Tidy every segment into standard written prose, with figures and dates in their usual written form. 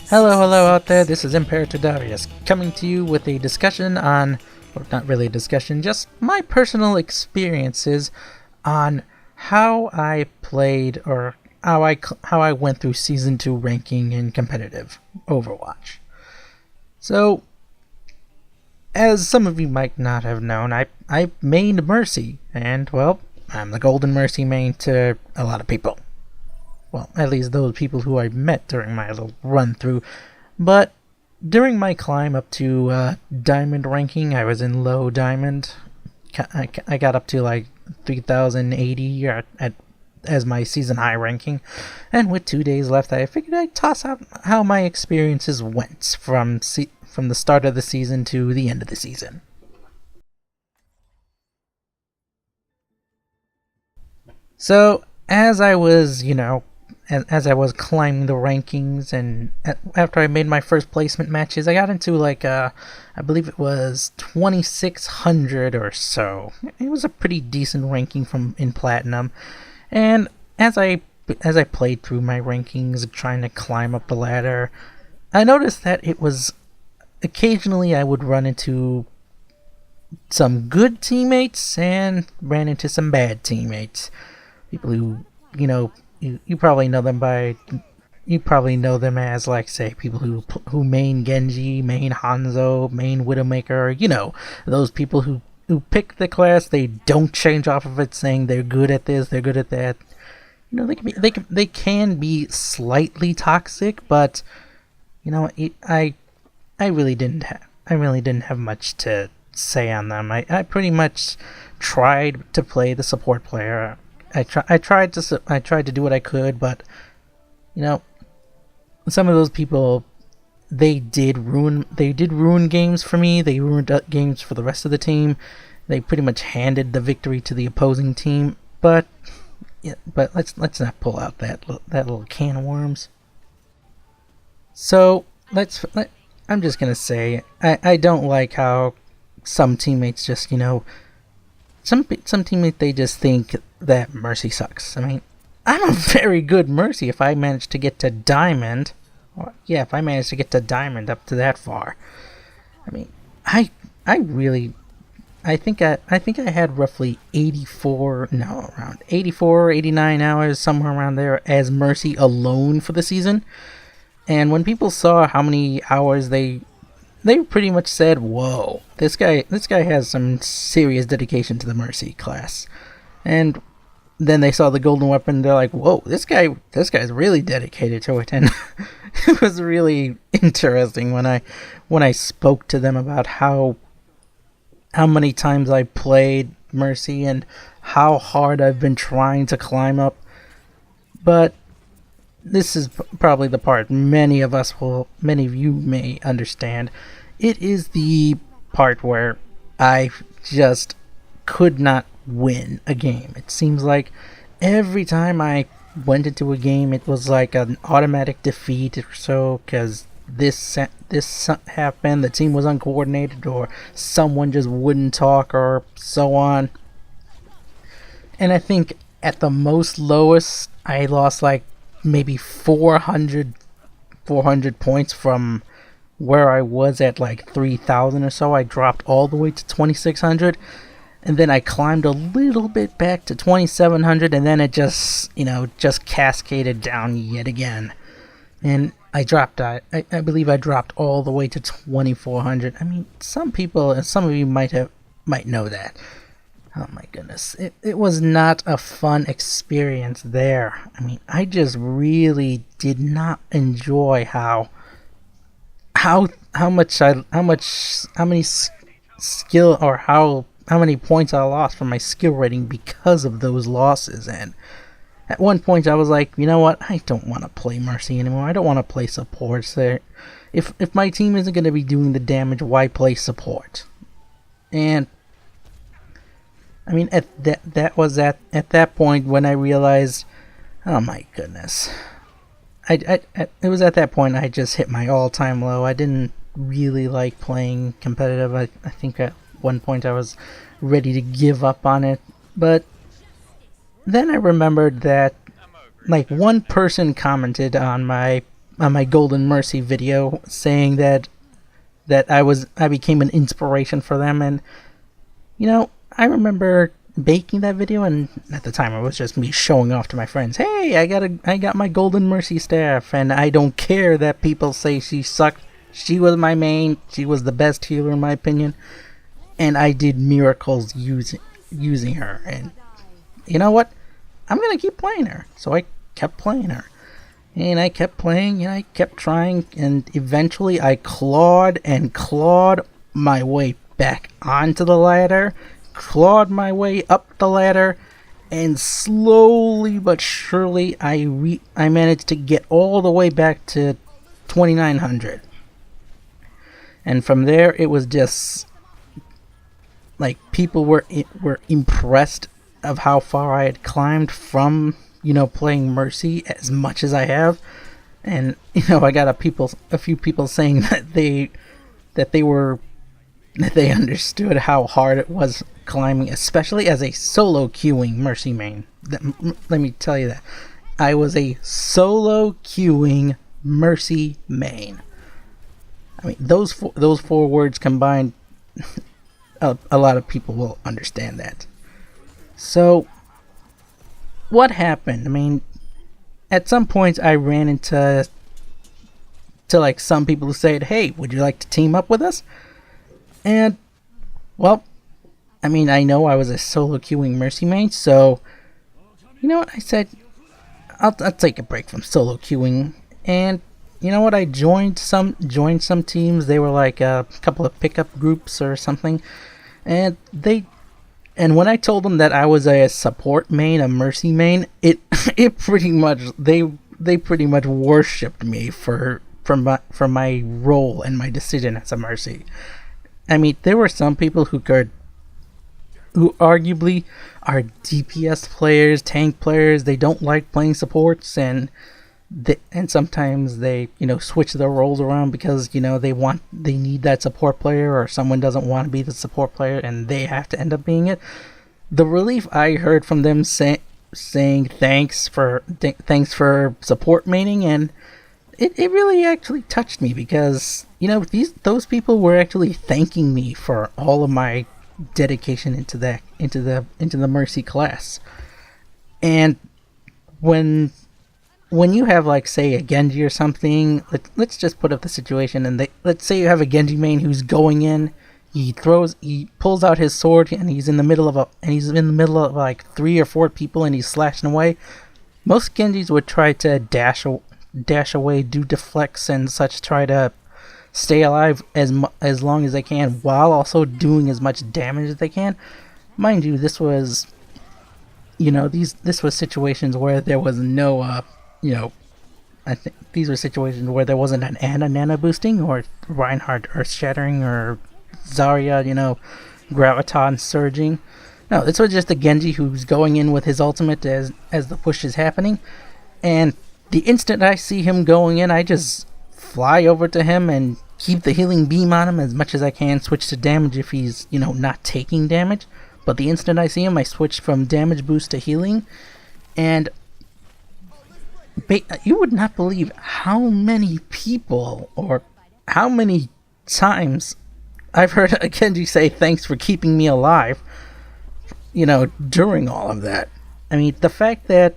Hello out there, this is Imperator coming to you with a discussion on, or not really a discussion, just my personal experiences on how I played, or how I went through Season 2 ranking in competitive Overwatch. So, as some of you might not have known, I mained Mercy, and, well, I'm the Golden Mercy main to a lot of people. Well, at least those people who I met during my little run-through. But during my climb up to Diamond ranking, I was in low Diamond. I got up to like 3,080 as my season high ranking. And with 2 days left, I figured I'd toss out how my experiences went from the start of the season to the end of the season. So, as I was, as I was climbing the rankings, and after I made my first placement matches, I got into I believe it was 2,600 or so. It was a pretty decent ranking in Platinum, and as I played through my rankings, trying to climb up the ladder, I noticed that it was occasionally I would run into some good teammates and ran into some bad teammates. People who, you probably know them as, like, say, people who main Genji, main Hanzo, main Widowmaker, those people who pick the class, they don't change off of it, saying they're good at this, they're good at that. They can be slightly toxic, but I really didn't have much to say on them. I pretty much tried to play the support player. I tried to do what I could, but some of those people, they did ruin games for me. They ruined games for the rest of the team. They pretty much handed the victory to the opposing team. But let's not pull out that little can of worms. So I'm just gonna say I don't like how some teammates just some teammates, they just think that Mercy sucks. I mean, I'm a very good Mercy if I manage to get to Diamond. If I manage to get to Diamond up to that far. I mean, I think I had roughly 89 hours, somewhere around there, as Mercy alone for the season. And when people saw how many hours they pretty much said, "Whoa, this guy has some serious dedication to the Mercy class." And then they saw the golden weapon, they're like, "Whoa, this guy's really dedicated to it." And it was really interesting when I spoke to them about how many times I played Mercy and how hard I've been trying to climb up. But this is probably the part many of you may understand. It is the part where I just could not win a game. It seems like every time I went into a game, it was like an automatic defeat or so, because this happened, the team was uncoordinated, or someone just wouldn't talk, or so on. And I think at the most lowest, I lost like maybe 400 points from where I was at like 3,000 or so. I dropped all the way to 2,600, and then I climbed a little bit back to 2,700, and then it just cascaded down yet again. And I believe I dropped all the way to 2,400. I mean, some people, and some of you might know that. Oh my goodness, it was not a fun experience there. I mean, I just really did not enjoy how many points I lost from my skill rating because of those losses. And at one point I was like, you know what, I don't want to play Mercy anymore. I don't want to play support. So if my team isn't going to be doing the damage, why play support? And I mean, at that point when I realized, oh my goodness, it was at that point I just hit my all-time low. I didn't really like playing competitive. I think at one point I was ready to give up on it, but then I remembered that like one person commented on my my Golden Mercy video, saying that I became an inspiration for them. And I remember making that video, and at the time it was just me showing off to my friends, hey, I got my Golden Mercy staff, and I don't care that people say she sucked. She was my main. She was the best healer in my opinion, and I did miracles using her. And you know what? I'm gonna keep playing her. So I kept playing her, and I kept playing, and I kept trying, and eventually I clawed my way back onto the ladder, clawed my way up the ladder, and slowly but surely I managed to get all the way back to 2900. And from there it was just like people were impressed of how far I had climbed from playing Mercy as much as I have. And I got a few people saying that they understood how hard it was climbing, especially as a solo queuing Mercy main. Let me tell you that I was a solo queuing Mercy main. I mean, those four words combined, a lot of people will understand that. So, what happened? I mean, at some points I ran into like some people who said, "Hey, would you like to team up with us?" And, well, I mean, I know I was a solo queuing Mercy main, so you know what? I said, I'll take a break from solo queuing, and you know what? I joined some teams. They were like a couple of pickup groups or something, and when I told them that I was a support main, a Mercy main, it pretty much they pretty much worshipped me for my role and my decision as a Mercy. I mean, there were some people who arguably are DPS players, tank players. They don't like playing supports, and sometimes they switch their roles around because they need that support player, or someone doesn't want to be the support player and they have to end up being it. The relief I heard from them saying thanks for support maining, and it really actually touched me, because those people were actually thanking me for all of my dedication into the Mercy class. And when you have, like, say, a Genji or something, let's just put up the situation, and let's say you have a Genji main who's going in, he pulls out his sword, and he's in the middle of like 3 or 4 people, and he's slashing away. Most Genjis would try to dash away, do deflects and such, try to stay alive as long as they can, while also doing as much damage as they can. Mind you, this was situations where there was no I think these were situations where there wasn't an Nana boosting, or Reinhardt Earth Shattering, or Zarya, Graviton surging. No, this was just a Genji who's going in with his ultimate as the push is happening, and the instant I see him going in, I just fly over to him and keep the healing beam on him as much as I can, switch to damage if he's, not taking damage. But the instant I see him, I switch from damage boost to healing, and you would not believe how many people, or how many times I've heard a Genji say thanks for keeping me alive, during all of that. I mean, the fact that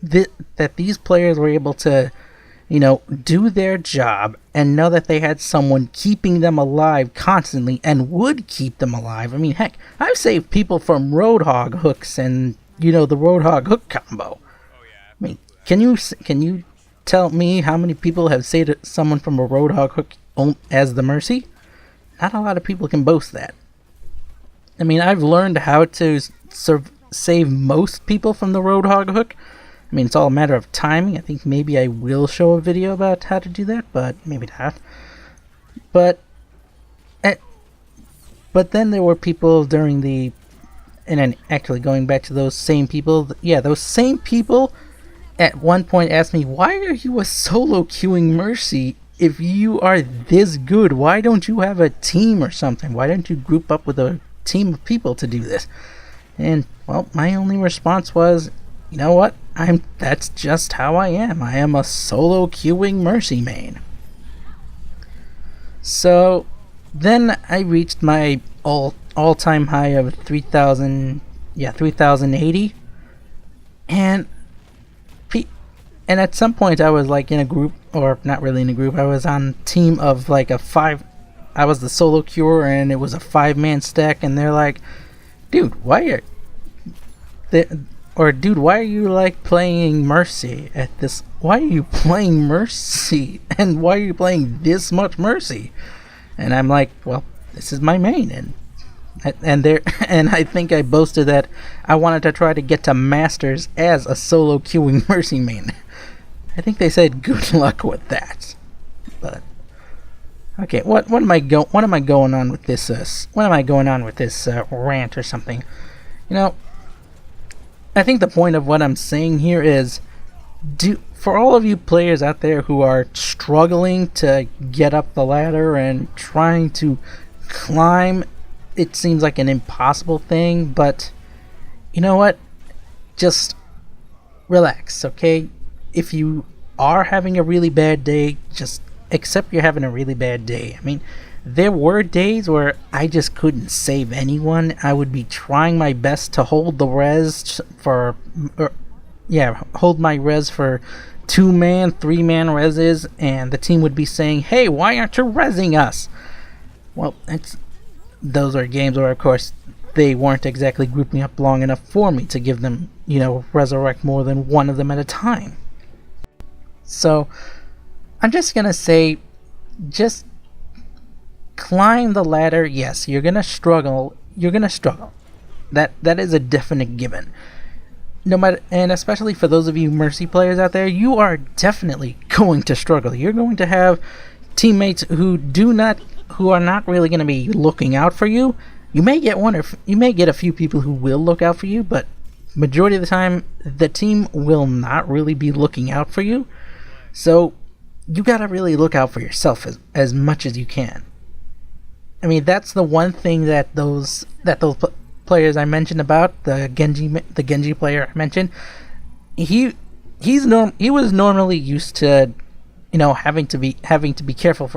these players were able to, do their job and know that they had someone keeping them alive constantly and would keep them alive. I mean, heck, I've saved people from Roadhog hooks and, the Roadhog hook combo. I mean, can you tell me how many people have saved someone from a Roadhog hook as the Mercy? Not a lot of people can boast that. I mean, I've learned how to save most people from the Roadhog hook. I mean, it's all a matter of timing. I think maybe I will show a video about how to do that, but maybe not. But then there were people during the... And then actually going back to those same people... Yeah, those same people at one point asked me, why are you a solo queuing Mercy? If you are this good, why don't you have a team or something? Why don't you group up with a team of people to do this? And, well, my only response was, you know what? That's just how I am. I am a solo queuing Mercy main. So then I reached my all time high of 3080, and at some point I was like in a group, or not really in a group. I was on a team of like a 5. I was the solo queuer, and it was a 5-man stack, and they're like, dude, why are you like playing Mercy at this? Why are you playing Mercy? And why are you playing this much Mercy? And I'm like, well, this is my main, and I think I boasted that I wanted to try to get to Masters as a solo queuing Mercy main. I think they said good luck with that. But okay, what am I going on with this? What am I going on with this rant or something? You know, I think the point of what I'm saying here is, for all of you players out there who are struggling to get up the ladder and trying to climb, it seems like an impossible thing, but you know what? Just relax, okay? If you are having a really bad day, just accept you're having a really bad day. I mean, there were days where I just couldn't save anyone. I would be trying my best to hold the res for, hold my res for 2-man, 3-man reses, and the team would be saying, hey, why aren't you resing us? Well, those are games where, of course, they weren't exactly grouping up long enough for me to give them, resurrect more than one of them at a time. So, I'm just gonna say, just climb the ladder. Yes, you're gonna struggle. That is a definite given. No matter, and especially for those of you Mercy players out there, you are definitely going to struggle. You're going to have teammates who are not really going to be looking out for you. You may get a few people who will look out for you, but majority of the time, the team will not really be looking out for you. So you gotta really look out for yourself as much as you can. I mean, that's the one thing that those players I mentioned about, the Genji player I mentioned, he was normally used to, having to be careful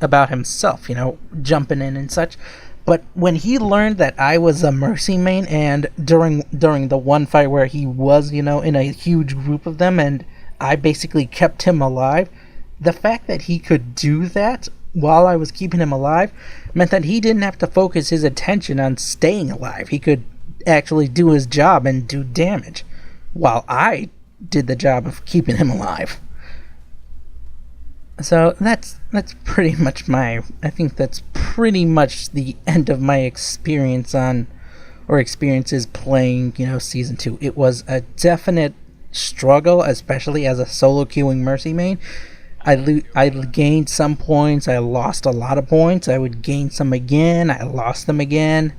about himself, jumping in and such. But when he learned that I was a Mercy main, and during the one fight where he was, in a huge group of them, and I basically kept him alive, the fact that he could do that while I was keeping him alive meant that he didn't have to focus his attention on staying alive. He could actually do his job and do damage, while I did the job of keeping him alive. So that's pretty much I think that's pretty much the end of my experiences playing, Season 2. It was a definite struggle, especially as a solo queuing Mercy main. I gained some points, I lost a lot of points, I would gain some again, I lost them again.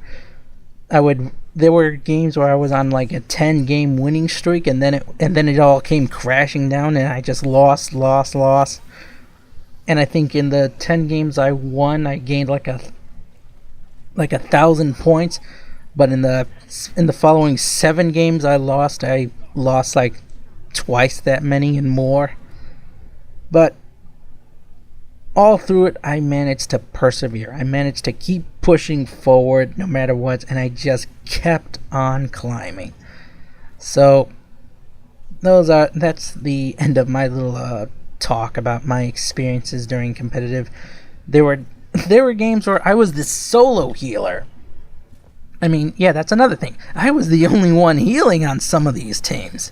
There were games where I was on like a 10-game winning streak, and then it all came crashing down, and I just lost. And I think in the 10 games I won, I gained like 1,000 points, but in the following 7 games I lost like twice that many and more. But all through it, I managed to persevere. I managed to keep pushing forward no matter what, and I just kept on climbing. So that's the end of my little talk about my experiences during competitive. There were games where I was the solo healer. I mean, yeah, that's another thing. I was the only one healing on some of these teams.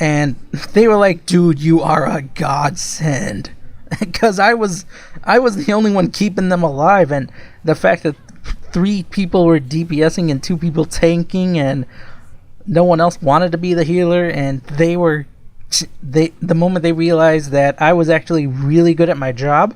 And they were like, dude, you are a godsend. Because I was the only one keeping them alive, and the fact that 3 people were DPSing and 2 people tanking, and no one else wanted to be the healer, and the moment they realized that I was actually really good at my job,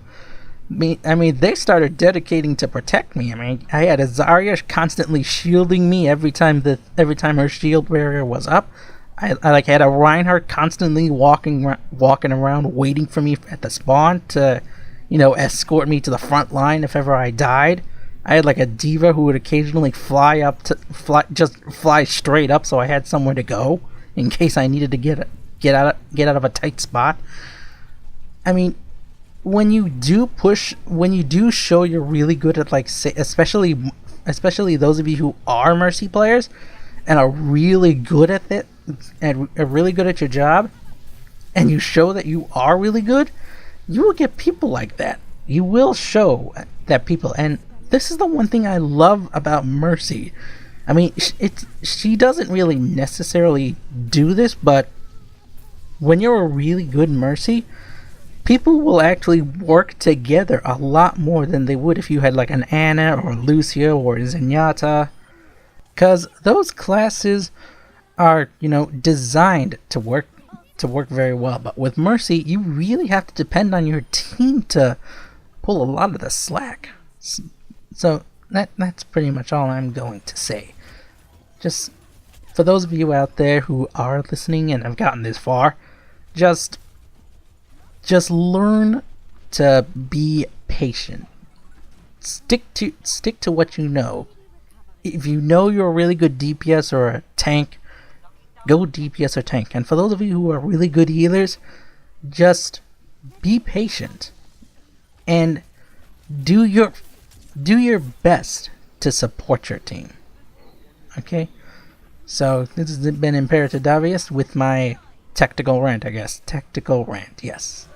I mean, they started dedicating to protect me. I mean, I had a Zarya constantly shielding me every time her shield barrier was up. I had a Reinhardt constantly walking around waiting for me at the spawn to, escort me to the front line if ever I died. I had like a diva who would occasionally fly straight up so I had somewhere to go in case I needed to get out of a tight spot. I mean, when you do show you're really good at, like, say, especially those of you who are Mercy players and are really good at it and are really good at your job, and you show that you are really good, you will get people like that. You will show that people, and this is the one thing I love about Mercy. I mean, she doesn't really necessarily do this, but when you're a really good Mercy, people will actually work together a lot more than they would if you had like an Anna or Lucia or Zenyatta, because those classes are, designed to work very well. But with Mercy, you really have to depend on your team to pull a lot of the slack. So that's pretty much all I'm going to say. Just for those of you out there who are listening and have gotten this far, just learn to be patient. Stick to what you know. If you know you're a really good DPS or a tank, go DPS or tank. And for those of you who are really good healers, just be patient and do your best to support your team. Okay? So this has been Imperator Davius with my tactical rant, I guess. Tactical rant, yes.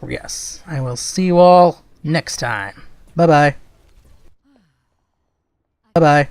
Yes. I will see you all next time. Bye-bye. Bye-bye.